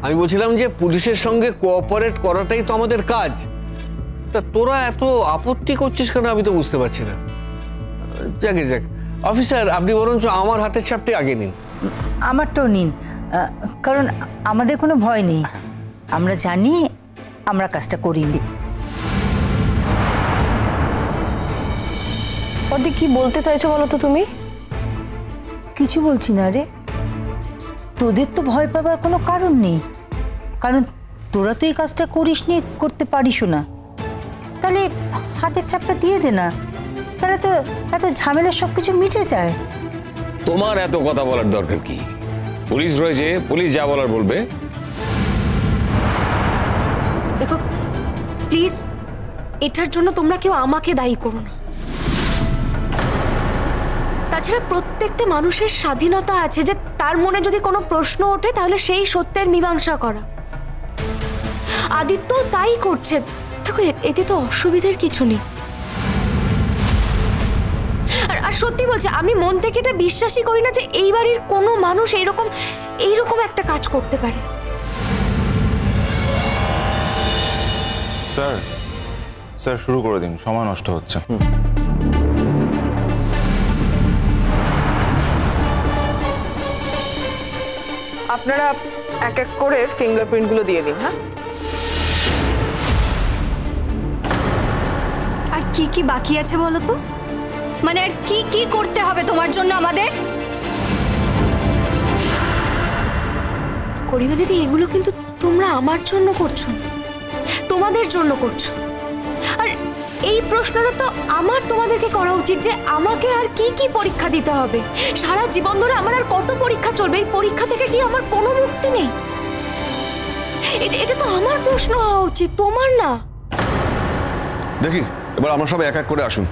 আমি বলছিলাম যে পুলিশের সঙ্গে কোঅপারেট করাটাই তো আমাদের কাজ। তা তোরা এত আপত্তি করছিস কেন আমি তো বুঝতে পারছি না। যাকে যাক, অফিসার আপনি বরঞ্চ আমার হাতের ছাপটি আগে নিন। আমারটাও নিন, কারণ আমাদের কোনো ভয় নেই, আমরা জানি আমরা কাজটা করিনি। পদ্মে কি বলতে চাইছো বলো তো তুমি? কিছু বলছি না রে, তোদের তো ভয় পাবার কোনো কারণ নেই, কারণ তোরা তো এই কাজটা করিসনি, করতে পারিসও না। তাহলে হাতের ছাপটা দিয়ে দে না, তাহলে তো এত ঝামেলা সব কিছু মিটে যায়। তোমার এত কথা বলার দরকার কি? পুলিশ রয়েছে, পুলিশ যা বলার বলবে। দেখো প্লিজ, এটার জন্য তোমরা কেউ আমাকে দায়ী করো না। তাছাড়া প্রত্যেকটা মানুষের স্বাধীনতা আছে যে তার মনে যদি কোনো প্রশ্ন ওঠে তাহলে সেই সত্যের মীমাংসা করা। আদিত্য তাই করছে। দেখো এতে তো অসুবিধার কিছু নেই। আর সত্যি বলছে, আমি মন থেকে এটা বিশ্বাসই করি না যে এই বাড়ির কোনো মানুষ এইরকম একটা কাজ করতে পারে। স্যার স্যার শুরু করে দিন, সময় নষ্ট হচ্ছে। আপনারা এক এক করে ফিঙ্গারপ্রিন্টগুলো দিয়ে দিন। হ্যাঁ, আর কি কি বাকি আছে বলো তো? মানে আর কি কি করতে হবে তোমার জন্য আমাদের? করিমা দিদি, এগুলো কিন্তু তোমরা আমার জন্য করছো না, তোমাদের জন্য করছো। আর এই প্রশ্নটা তো আমার তোমাদেরকে করা উচিত যে আমাকে আর কি কি পরীক্ষা দিতে হবে। সারা জীবন ধরে আমার আর কত পরীক্ষা চলবে? এই পরীক্ষা থেকে কি আমার কোনো মুক্তি নেই? এটা তো আমার প্রশ্ন হওয়া উচিত, তোমার না। দেখি এবার আমরা সব এক এক করে আসুন।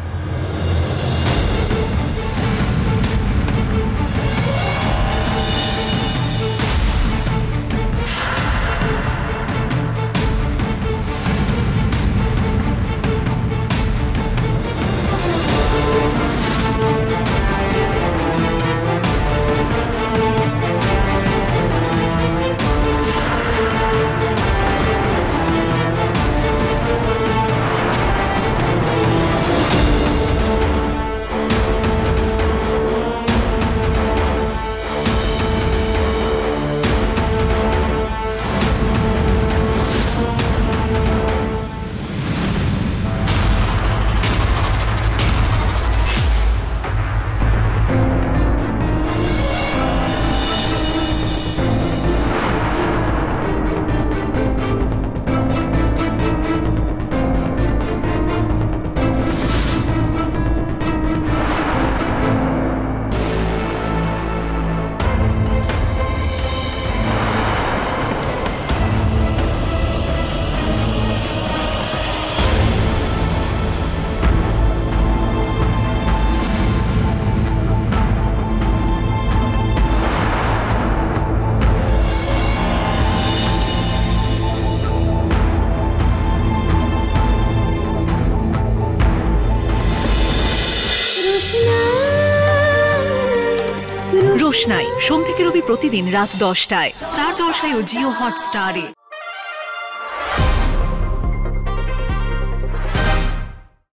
রোশনাই সোম থেকে রবি প্রতিদিন রাত 10টায় স্টার জলসায় ও জিও হটস্টারে।